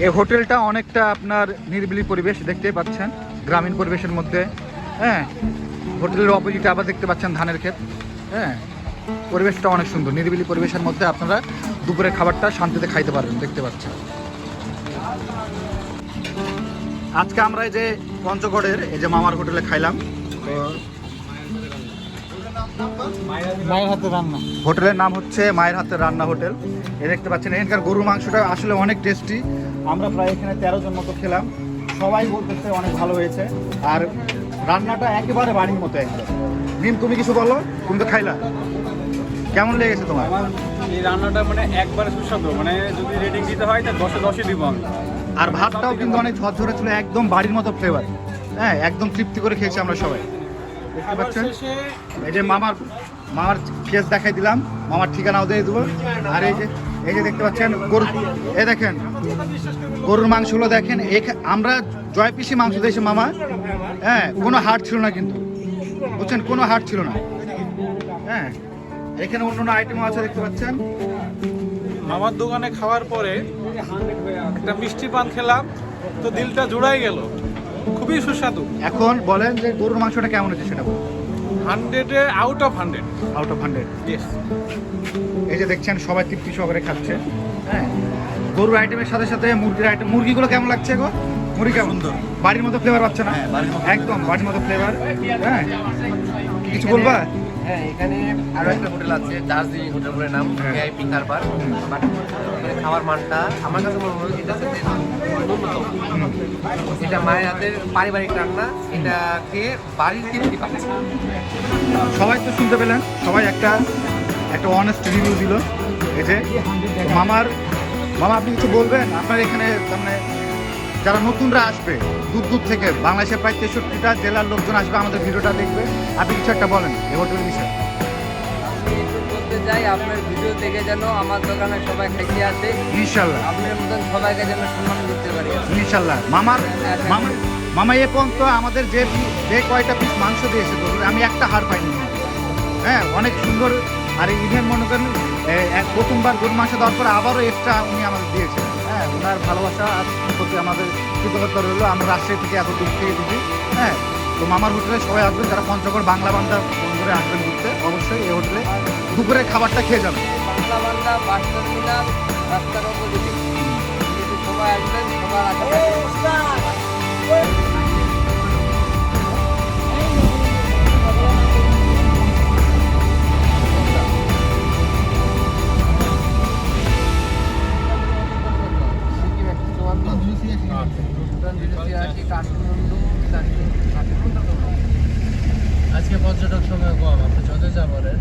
এই হোটেলটা অনেকটা আপনার নিরিবিলি পরিবেশ দেখতেই পাচ্ছেন, গ্রামীণ পরিবেশের মধ্যে। হ্যাঁ, হোটেলের অপোজিটে আবার দেখতে পাচ্ছেন ধানের ক্ষেত। হ্যাঁ, পরিবেশটা অনেক সুন্দর, নিরিবিলি পরিবেশের মধ্যে আপনারা দুপুরের খাবারটা শান্তিতে খাইতে পারবেন, দেখতে পাচ্ছেন। আজকে আমরা এই যে পঞ্চগড়ের এই যে মামার হোটেলে খাইলাম। তো মায়ের হাতে রান্না, হোটেলের নাম হচ্ছে মায়ের হাতের রান্না হোটেল। এ দেখতে পাচ্ছেন এখানকার গরুর মাংসটা আসলে অনেক টেস্টি। আমরা প্রায় এখানে 13 জন মতো খেলাম, সবাই বলতেছে অনেক ভালো হয়েছে। আর রান্নাটা একেবারে বাড়ির মতো একদম। নিম, তুমি কিছু বলো, তুমি তো খাইলা, কেমন লেগেছে তোমার? আমার এই রান্নাটা মানে একবারে সুস্বাদু, মানে যদি রেটিং দিতে হয় তা 10-এ 10ই দিব আমি। আর ভাতটাও কিন্তু অনেক ঝরঝরে ছিল, একদম বাড়ির মতো ফ্লেভার। হ্যাঁ, একদম তৃপ্তি করে খেয়েছি আমরা সবাই। দেখতে পাচ্ছেন এই যে মামার ফেস দেখাই দিলাম, মামার ঠিকানাও দিয়ে দেবো। আর এই যে দেখতে পাচ্ছেন গরু, এই দেখেন গরুর মাংসগুলো দেখেন। আমরা জয়পিসি মাংস দিয়েছি মামা। হ্যাঁ, কোনো হাট ছিল না কিন্তু, বুঝছেন, কোনো হাট ছিল না। হ্যাঁ, এখানে অন্য আইটেমও আছে দেখতে পাচ্ছেন। মামার দোকানে খাওয়ার পরে একটা মিষ্টি পান খেলাম, তো দিলটা জুড়াই গেল, খুবই সুস্বাদু। এখন বলেন যে গরুর মাংসটা কেমন হচ্ছে সেটা বলুন। 100-এ out of 100। Out of 100। Yes. এই যে দেখছেন সবাই তৃপ্তি সহকারে খাচ্ছে। হ্যাঁ, গরুর আইটেমের সাথে সাথে মুরগির আইটেম। মুরগিগুলো কেমন লাগছে গো? মুরগি কেমন? বাড়ির মতো ফ্লেভার পাচ্ছে না? একদম বাড়ির মতো ফ্লেভার। হ্যাঁ, কিছু বলবা? হ্যাঁ, এখানে আরো একটা হোটেল আছে, দার্জিলিং হোটেল বলে নাম, ভিআইপি কারবার। বাট এখানে খাবার মানটা আমার কাছে মনে হয় এটা হচ্ছে ন্যূনতম। এটা মায়ের হাতের পারিবারিক রান্না, এটা খেয়ে বাড়ির তৃপ্তি পাচ্ছে। সবাই তো শুনতে পেলেন, সবাই একটা অনেস্ট রিভিউ দিল। এই যে মামা, আপনি কিছু বলবেন? আপনার এখানে মানে যারা নতুনরা আসবে দূর থেকে, বাংলাদেশের প্রায় 63টা জেলার লোকজন আসবে আমাদের ভিডিওটা দেখবে, আপনি কিছু একটা বলেন এই হোটেলের বিষয়ে। আমি একটু বলতে চাই, আপনার ভিডিও দেখে যেন আমার দোকানে সবাই খাইতে আসে, ইনশাল্লাহ। আপনার মতন সবাইকে যেন সম্মান করতে পারি। ইনশাল্লাহ। মামা এ পর্যন্ত আমাদের যে কয়টা পিস মাংস দিয়েছে আমি একটা হার পাইনি। হ্যাঁ, অনেক সুন্দর। আর ইভেন মনে করেন প্রথমবার গরুর মাংস দেওয়ার পরে আবারও এক্সট্রা উনি আমাদের দিয়েছেন। হ্যাঁ, ওনার ভালোবাসা আর প্রতি আমাদের কৃতজ্ঞতা রইলো। আমরা রাজশাহী থেকে এত দূর থেকে দিচ্ছি। হ্যাঁ, তো মামার হোটেলে সবাই আসবেন, যারা পঞ্চগড় বাংলা বান্ধা ফোন করে আসবেন ঘুরতে, অবশ্যই এই হোটেলে দুপুরের খাবারটা খেয়ে যাবেন। বাংলা বাংলা বাস টার্মিনাল রাস্তার অপোজিটে সবাই আসবেন, সবার আশা থাকবে। আজকে পর্যটক সময় কম, আপনি যত যা বলেন